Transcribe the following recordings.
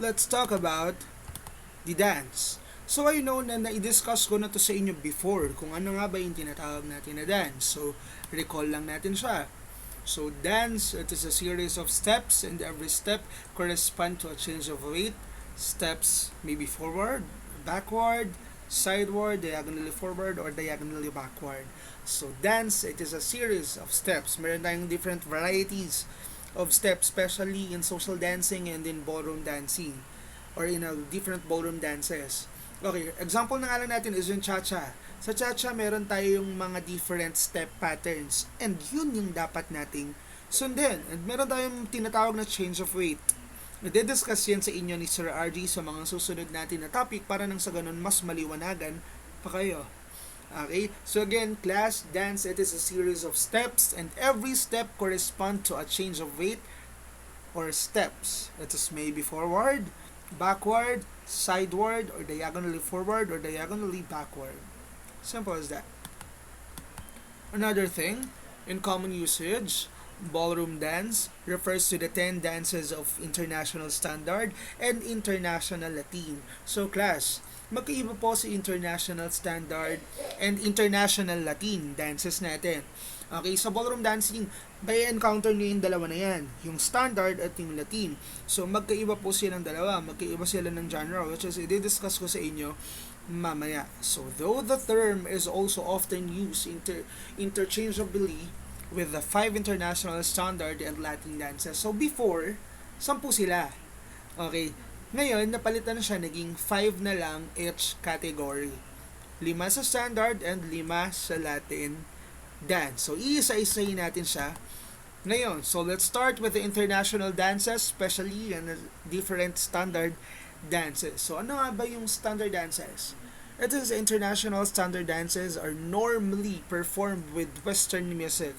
let's talk about the dance. So I know na na-discuss ko na to sa inyo before kung ano nga ba yung tinatawag natin na dance. So recall lang natin siya. So dance, it is a series of steps and every step correspond to a change of weight. Steps may be forward, backward, sideward, diagonally forward, or diagonally backward. So dance, it is a series of steps. Meron tayong different varieties of steps, especially in social dancing and in ballroom dancing or in different ballroom dances. Okay, example na nga lang natin is yung cha-cha. Sa cha-cha, meron tayong mga different step patterns and yun yung dapat nating sundin. And meron tayong tinatawag na change of weight. Nade-discuss yan sa inyo ni Sir RG sa mga susunod natin na topic para nang sa ganun mas maliwanagan pa kayo. Okay, so again, class, dance, it is a series of steps and every step correspond to a change of weight or steps. It is maybe forward, backward, sideward, or diagonally forward, or diagonally backward. Simple as that. Another thing, in common usage, ballroom dance refers to the 10 dances of international standard and international Latin. So class, magkaiba po si international standard and international Latin dances natin. Okay, sa ballroom dancing, may encounter nyo yung dalawa na yan, yung standard at yung Latin. So magkaiba po silang dalawa, magkaiba sila ng genre, which is i-discuss ko sa inyo mamaya. So though the term is also often used interchangeably with the 5 international standard and Latin dances. So before, 10 sila. Okay, ngayon napalitan na siya, naging 5 na lang each category. 5 sa standard and 5 sa Latin dance. So iisa-isahin natin siya ngayon. So let's start with the international dances, especially and different standard dances. So ano nga ba yung standard dances? It is international standard dances are normally performed with Western music.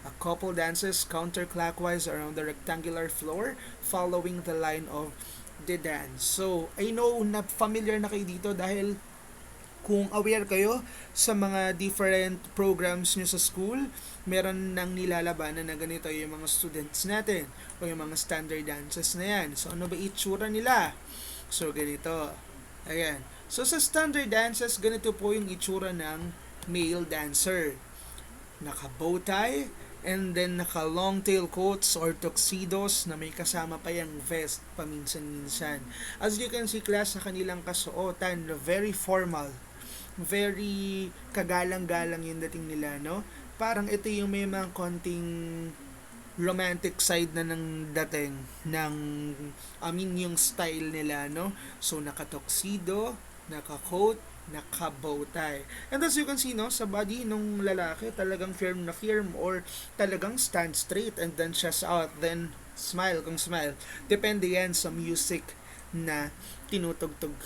A couple dances counterclockwise around the rectangular floor following the line of the dance. So, I know na familiar na kayo dito dahil kung aware kayo sa mga different programs nyo sa school, meron nang nilalabanan na ganito yung mga students natin o yung mga standard dances na yan. So, ano ba itsura nila? So, ganito. Ayan. So, sa standard dances, ganito po yung itsura ng male dancer. Naka-bow tie, and then naka long tail coats or tuxedos na may kasama pa yung vest paminsan-minsan. As you can see class, sa kanilang kasuotan, very formal, very kagalang-galang yung dating nila, no? Parang ito yung may mga konting romantic side na ng dating ng yung style nila, no? So naka-tuxedo, naka-coat, naka-bow tie. And as you can see, no, sa body nung lalaki, talagang firm na firm or talagang stand straight and then chest out, then smile kung smile. Depende yan sa music na tinutugtog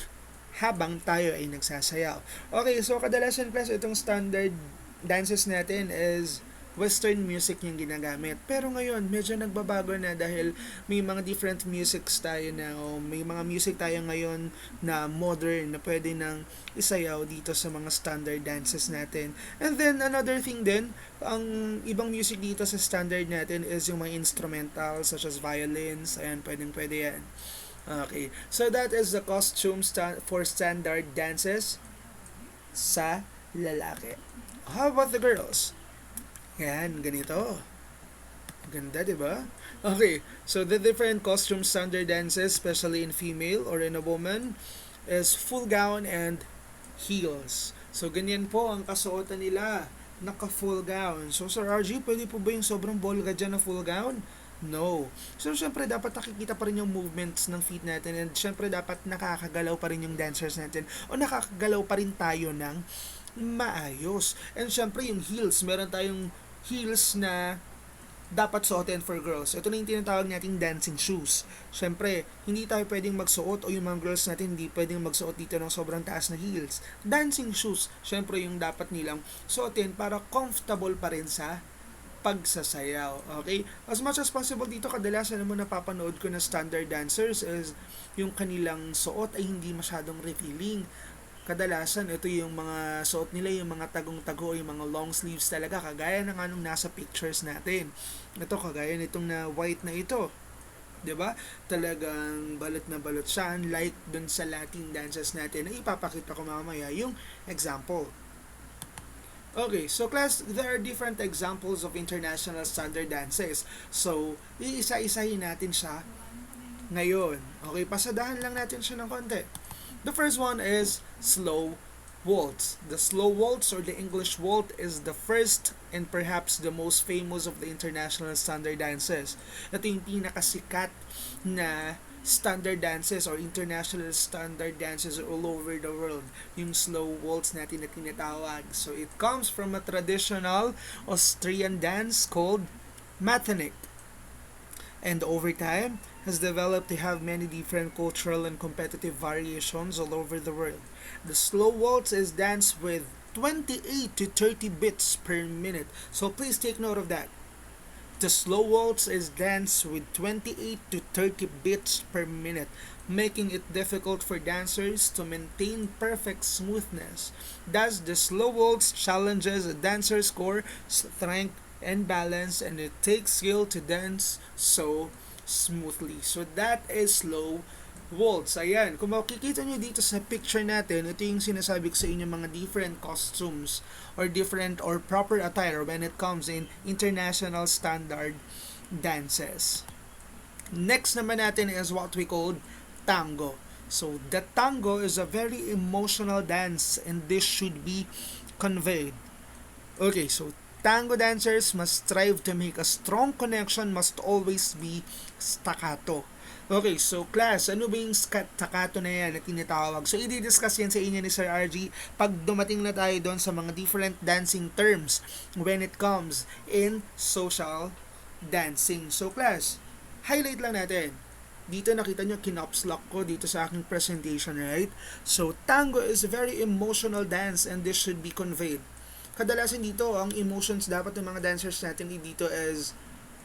habang tayo ay nagsasayaw. Okay, so kadalasan class, itong standard dances natin is Western music yung ginagamit. Pero ngayon, medyo nagbabago na dahil may mga different musics tayo na o may mga music tayo ngayon na modern na pwede nang isayaw dito sa mga standard dances natin. And then, another thing din, ang ibang music dito sa standard natin is yung mga instrumental such as violins. Ayan, pwede yan. Okay, so that is the costume for standard dances sa lalaki. How about the girls? Yan, ganito. Ganda, di ba? Okay, so the different costume standard dances, especially in female or in a woman, is full gown and heels. So, ganyan po ang kasuotan nila. Naka-full gown. So, Sir RG, pwede po ba yung sobrang bolga dyan na full gown? No. So, syempre, dapat nakikita pa rin yung movements ng feet natin and syempre, dapat nakakagalaw pa rin yung dancers natin o nakakagalaw pa rin tayo ng maayos. And syempre, yung heels, meron tayong heels na dapat suotin for girls. Ito na yung tinatawag nating dancing shoes. Syempre, hindi tayo pwedeng magsuot o yung mga girls natin hindi pwedeng magsuot dito ng sobrang taas na heels. Dancing shoes, syempre yung dapat nilang suotin para comfortable pa rin sa pagsasayaw. Okay? As much as possible dito, kadalasan naman napapanood ko na standard dancers is yung kanilang suot ay hindi masyadong revealing. Kadalasan, ito yung mga suot nila, yung mga tagong-tago, yung mga long sleeves talaga, kagaya ng anong nasa pictures natin. Ito, kagaya nitong na white na ito. 'Di ba? Talagang balot na balot siya, unlike dun sa Latin dances natin na ipapakita ko mamaya yung example. Okay, so class, there are different examples of international standard dances. So, iisa-isahin natin siya ngayon. Okay, pasadahan lang natin siya ng konti. The first one is slow waltz. The slow waltz or the English waltz is the first and perhaps the most famous of the international standard dances. Ito yung pinakasikat na standard dances or international standard dances all over the world. Yung slow waltz natin na tinatawag. So it comes from a traditional Austrian dance called Mathenich. And over time has developed to have many different cultural and competitive variations all over the world. The slow waltz is danced with 28 to 30 beats per minute. So please take note of that. The slow waltz is danced with 28 to 30 beats per minute, making it difficult for dancers to maintain perfect smoothness. Thus, the slow waltz challenges a dancer's core, strength, and balance, and it takes skill to dance so smoothly. So that is slow waltz. Ayan, kung makikita nyo dito sa picture natin, ito yung sinasabi ko sa inyo mga different costumes or different or proper attire when it comes in international standard dances. Next naman natin is what we call tango. So the tango is a very emotional dance and this should be conveyed. Okay, so tango dancers must strive to make a strong connection, must always be staccato. Okay, so class, ano ba yung staccato na yan na tinatawag? So, i-discuss yan sa inyo ni Sir RG pag dumating na tayo doon sa mga different dancing terms when it comes in social dancing. So, class, highlight lang natin. Dito nakita nyo, kinops lock ko dito sa aking presentation, right? So, tango is a very emotional dance and this should be conveyed. Kadalasan dito, ang emotions dapat ng mga dancers natin dito is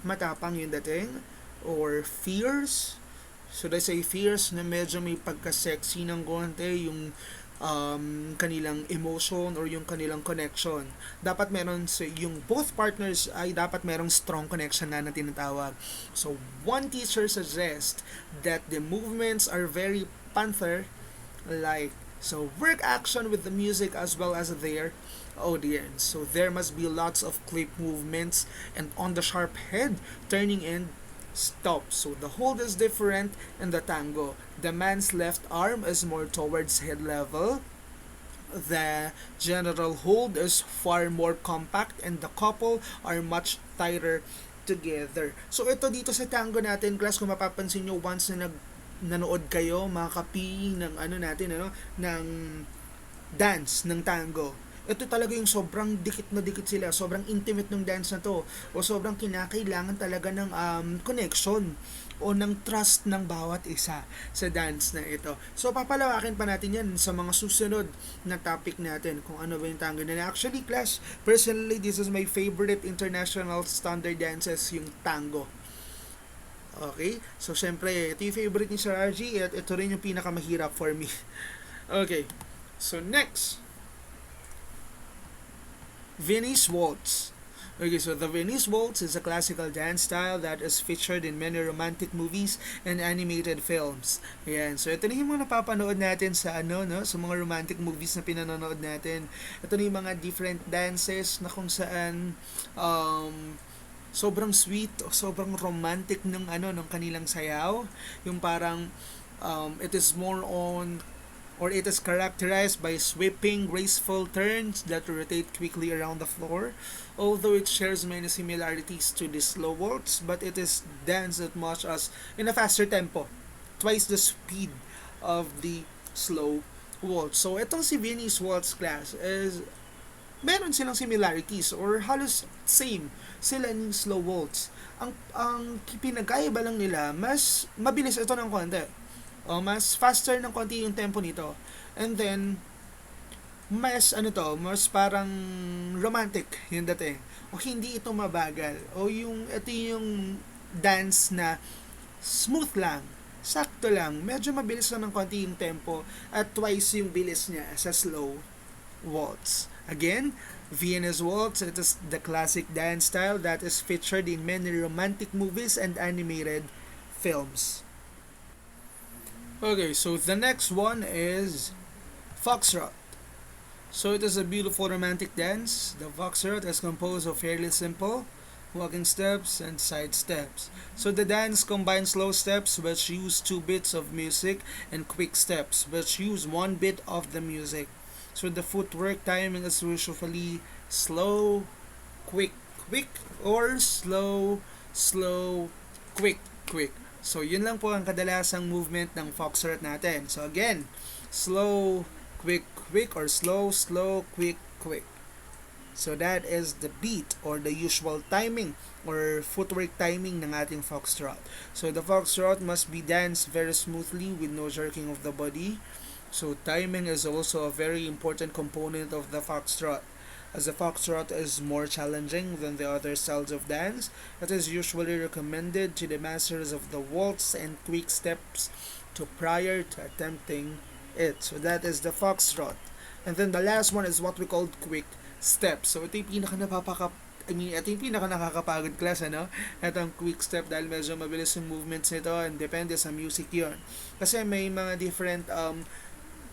matapang yung dating or fierce. Should I say fierce na medyo may pagka-sexy ng konti yung kanilang emotion or yung kanilang connection. Dapat meron yung both partners ay dapat merong strong connection na tinatawag. So, one teacher suggests that the movements are very panther-like. So, work action with the music as well as their audience. So, there must be lots of clip movements and on the sharp head, turning and stop. So the hold is different in the tango. The man's left arm is more towards head level. The general hold is far more compact and the couple are much tighter together. So ito dito sa tango natin, class, kung mapapansin nyo once na nanood kayo, mga kapi ng ng dance ng tango, ito talaga yung sobrang dikit na dikit sila, sobrang intimate ng dance na to, o sobrang kinakailangan talaga ng connection o ng trust ng bawat isa sa dance na ito. So papalawakin pa natin yan sa mga susunod na topic natin kung ano ba yung tango na. Actually, class, personally, this is my favorite international standard dances, yung tango. Okay? So syempre, ito yung favorite ni Sir RG at ito rin yung pinakamahirap for me. Okay. So next, Viennese Waltz. Okay, so the Viennese Waltz is a classical dance style that is featured in many romantic movies and animated films. Ayan, so ito na yung mga napapanood natin sa sa mga romantic movies na pinanonood natin. Ito na yung mga different dances na kung saan sobrang sweet o sobrang romantic ng ng kanilang sayaw. Yung parang it is more on or it is characterized by sweeping, graceful turns that rotate quickly around the floor. Although it shares many similarities to the slow waltz, but it is danced as much as in a faster tempo, twice the speed of the slow waltz. So, itong si Viennese Waltz, class, is meron silang similarities or halos same sila ng slow waltz. Ang pinagkaiba lang nila, mas mabilis ito ng konti. Mas faster ng konti yung tempo nito. And then, mas mas parang romantic yung dating. O hindi ito mabagal. O ito yung dance na smooth lang, sakto lang, medyo mabilis lang ng konti yung tempo at twice yung bilis niya sa slow waltz. Again, Viennese Waltz, it is the classic dance style that is featured in many romantic movies and animated films. Okay, so the next one is Foxtrot. So it is a beautiful romantic dance. The foxtrot is composed of fairly simple walking steps and side steps. So the dance combines slow steps which use two bits of music and quick steps which use one bit of the music. So the footwork timing is usually slow, quick, quick, or slow, slow, quick, quick. So yun lang po ang kadalasang movement ng foxtrot natin. So again, slow, quick, quick, or slow, slow, quick, quick. So that is the beat or the usual timing or footwork timing ng ating foxtrot. So the foxtrot must be danced very smoothly with no jerking of the body. So timing is also a very important component of the foxtrot. As the foxtrot is more challenging than the other styles of dance, it is usually recommended to the masters of the waltz and quick steps to prior to attempting it. So that is the foxtrot. And then the last one is what we call quick steps. So ito yung ito yung pinaka nakakapagod class, ano? Ito ang quick step dahil medyo mabilis yung movements nito and depende sa music yon. Kasi may mga different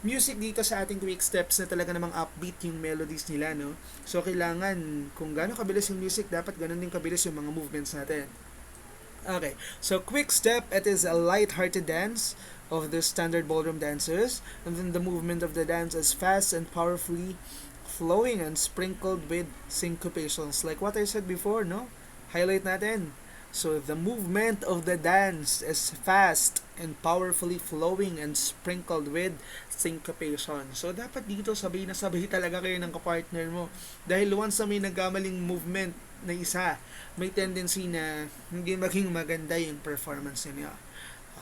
music dito sa ating quick steps na talaga namang upbeat yung melodies nila, no? So kailangan kung gaano kabilis yung music, dapat ganun din kabilis yung mga movements natin. Okay, so quick step, it is a light-hearted dance of the standard ballroom dancers, and then the movement of the dance is fast and powerfully flowing and sprinkled with syncopations. Like what I said before, no? Highlight natin. So the movement of the dance is fast and powerfully flowing and sprinkled with syncopation. So dapat dito sabay na sabay talaga kayo ng kapartner mo. Dahil once na may nagkamaling movement na isa, may tendency na hindi maging maganda yung performance niya.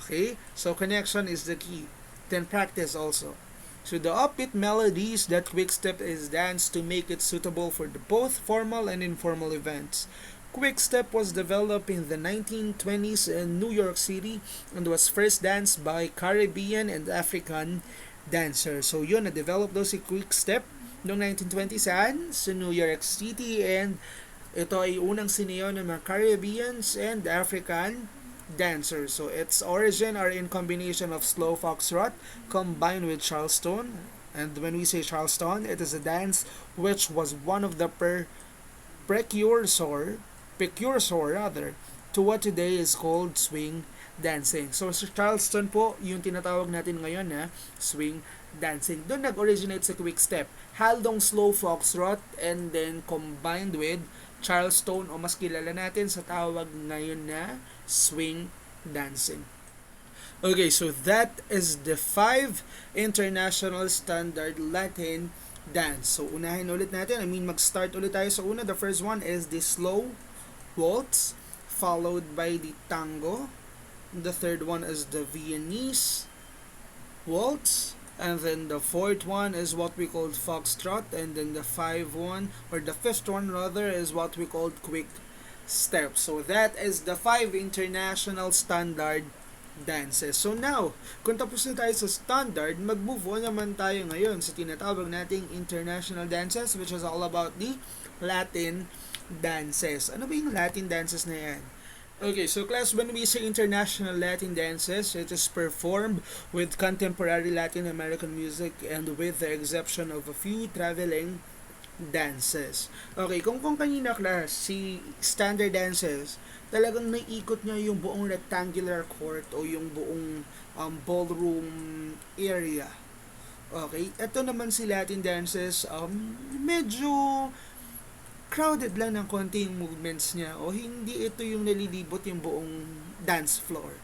Okay? So connection is the key. Then practice also. So the upbeat melodies that quick step is danced to make it suitable for the both formal and informal events. Quick step was developed in the 1920s in New York City and was first danced by Caribbean and African dancers. So yun, na-develop daw si quick step noong 1920s sa New York City, and ito ay unang sineyo ng mga Caribbeans and African dancers. So its origin are in combination of slow foxtrot combined with Charleston. And when we say Charleston, it is a dance which was one of the precursor to what today is called swing dancing. So sa Charleston po, yung tinatawag natin ngayon na swing dancing. Doon nag-originate sa quick step. Haldong slow foxtrot and then combined with Charleston o mas kilala natin sa tawag ngayon na swing dancing. Okay, so that is the 5 international standard Latin dance. So unahin ulit natin, mag-start ulit tayo sa una. The first one is the slow waltz, followed by the tango. The third one is the Viennese waltz, and then the fourth one is what we call foxtrot, and then the fifth one rather is what we call quick step. So that is the 5 international standard dances. So now, kung tapos na tayo sa standard, mag-move on naman tayo ngayon sa tinatawag nating international dances, which is all about the Latin dances. Ano ba yung Latin dances na yan? Okay, so class, when we say international Latin dances, it is performed with contemporary Latin American music and with the exception of a few traveling dances. Okay, kung kanina class, si standard dances, talagang naiikot niya yung buong rectangular court o yung buong ballroom area. Okay, ito naman si Latin dances, medyo crowded lang ng konti yung movements niya o hindi ito yung nalilibot yung buong dance floor.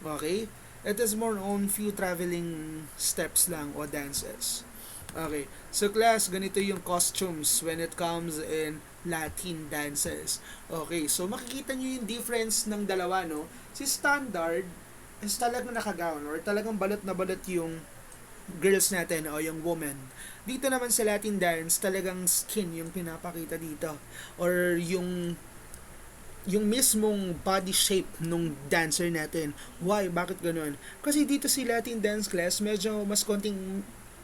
Okay? It is more on few traveling steps lang o dances. Okay. So class, ganito yung costumes when it comes in Latin dances. Okay. So makikita nyo yung difference ng dalawa, no? Si standard is talagang nakagown or talagang balot na balot yung girls natin o yung woman. Dito naman sa Latin dance, talagang skin yung pinapakita dito. Or yung mismong body shape nung dancer natin. Why? Bakit ganun? Kasi dito si Latin dance class, medyo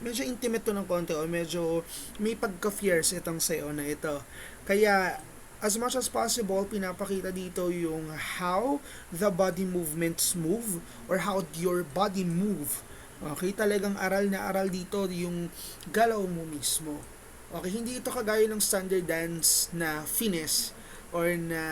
intimate to ng konti o medyo may pagka-fierce itong sayo na ito. Kaya as much as possible, pinapakita dito yung how the body movements move or how your body move. Okay, talagang aral na aral dito yung galaw mo mismo. Okay, hindi ito kagaya ng standard dance na finesse or na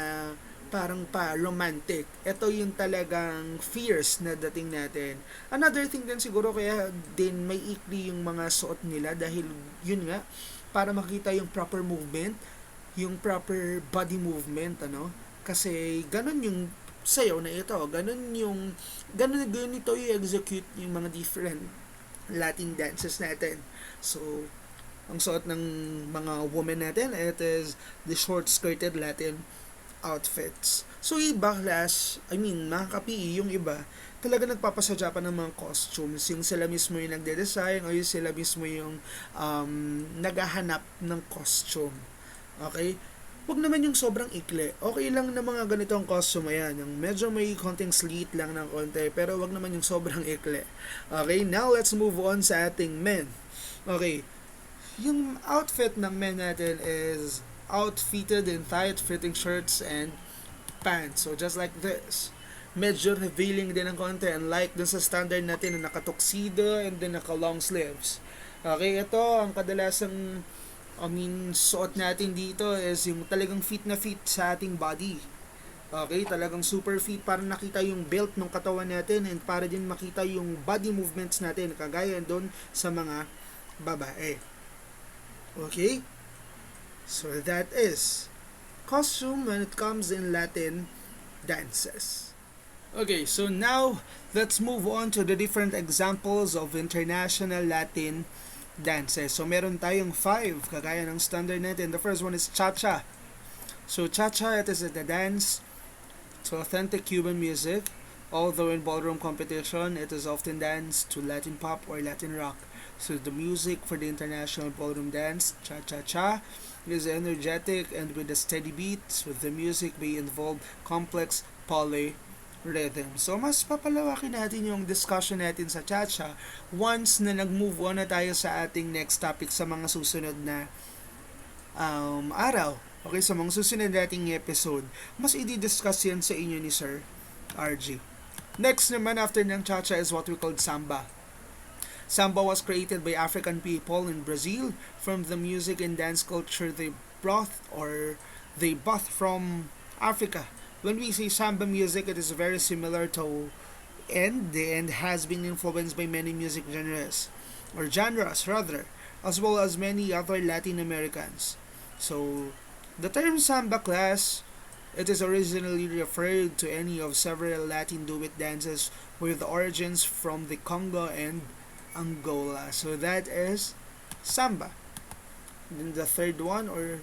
parang pa romantic. Ito yung talagang fierce na dating natin. Another thing din siguro kaya din may ikli yung mga suot nila dahil yun nga, para makita yung proper movement, yung proper body movement, ano? Kasi ganun yung sayaw na ito. Ganun ito i-execute yung mga different Latin dances natin. So, ang suot ng mga women natin, it is the short-skirted Latin outfits. So, iba class, mga ka-PE, yung iba, talaga nagpapasadya pa ng mga costumes. Yung sila mismo yung nagde-design o yung sila mismo yung naghahanap ng costume. Okay? Huwag naman yung sobrang ikli. Okay lang na mga ganitong costume, ayan. Yung medyo may konting slit lang ng konti, pero wag naman yung sobrang ikli. Okay, now let's move on sa ating men. Okay, yung outfit ng men natin is outfitted in tight-fitting shirts and pants. So, just like this. Medyo revealing din ng konti, unlike dun sa standard natin na naka-tuxedo and then naka-long sleeves. Okay, ito ang kadalasang suot natin dito is yung talagang fit na fit sa ating body. Okay, talagang super fit para nakita yung belt ng katawan natin and para din makita yung body movements natin kagaya doon sa mga babae. Okay? So that is costume when it comes in Latin dances. Okay, so now let's move on to the different examples of international Latin dances. So meron tayong 5 kagaya ng standard natin. The first one is cha-cha. So cha-cha, it is a dance to authentic Cuban music. Although in ballroom competition, it is often danced to Latin pop or Latin rock. So the music for the international ballroom dance, cha-cha-cha, is energetic and with a steady beat. So the music may involve complex polyrhythm. So mas papalawakin natin yung discussion natin sa cha-cha once na nag-move on na tayo sa ating next topic sa mga susunod na araw. Okay, sa mga susunod nating episode, mas i-discuss yan sa inyo ni Sir RG. Next naman after ng cha-cha is what we call samba. Samba was created by African people in Brazil from the music and dance culture they brought from Africa. When we say samba music, it is very similar to and has been influenced by many music genres, as well as many other Latin Americans. So, the term samba class, it is originally referred to any of several Latin duet dances with origins from the Congo and Angola. So that is samba. Then the third one, or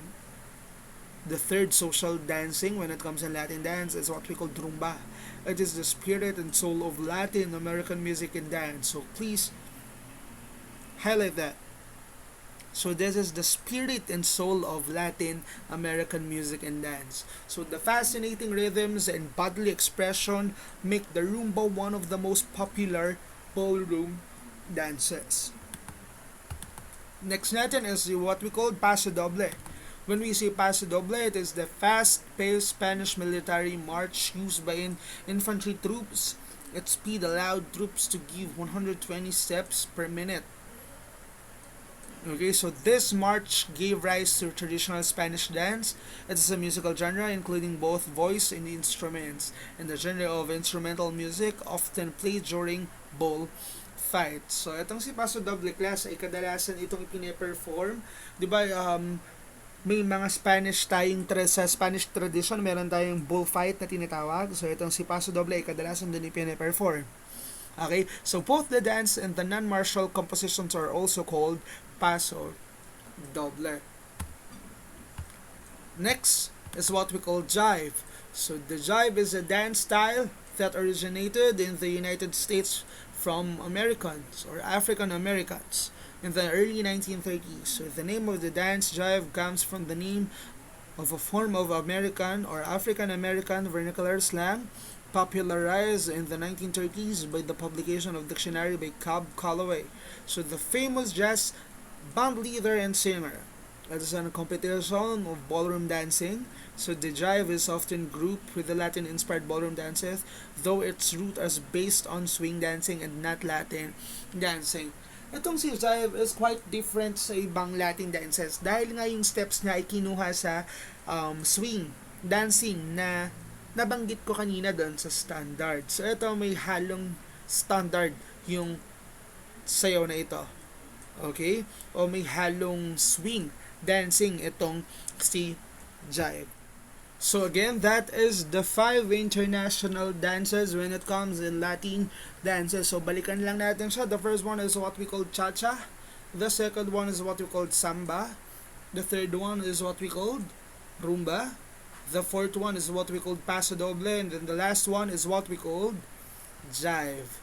the third social dancing when it comes in Latin dance, is what we call rumba. It is the spirit and soul of Latin American music and dance. So please highlight that. So this is the spirit and soul of Latin American music and dance. So the fascinating rhythms and bodily expression make the rumba one of the most popular ballroom dances. Next natin is what we call paso doble. When we say paso doble, it is the fast-paced Spanish military march used by infantry troops. Its speed allowed troops to give 120 steps per minute. Okay, so this march gave rise to traditional Spanish dance. It is a musical genre including both voice and instruments, and the genre of instrumental music often played during bull fights. So, itong si Paso Doble Class ay kadalasan itong ipine-perform. Diba, may mga Spanish tayong sa Spanish tradition, meron tayong bullfight na tinatawag. So, itong si Paso Doble ay kadalasan din ipine-perform. Okay, so both the dance and the non-martial compositions are also called Paso Doble. Next is what we call jive. So the jive is a dance style that originated in the United States from Americans or African Americans in the early 1930s. So the name of the dance jive comes from the name of a form of American or African American vernacular slang popularized in the 1930s by the publication of dictionary by Cab Calloway. So the famous jazz band leader and singer. It is a competition of ballroom dancing. So the jive is often grouped with the Latin-inspired ballroom dances, though its root is based on swing dancing and not Latin dancing. Itong si jive is quite different sa ibang Latin dances dahil nga yung steps niya ay kinuha sa swing dancing na nabanggit ko kanina doon sa standard. So ito may halong standard yung sayaw na ito. Okay? O may halong swing dancing itong si jive. So again, that is the 5 international dances when it comes in Latin dances. So balikan lang natin siya. The first one is what we call cha-cha. The second one is what we call samba. The third one is what we call rumba. The fourth one is what we call paso doble. And then the last one is what we call jive.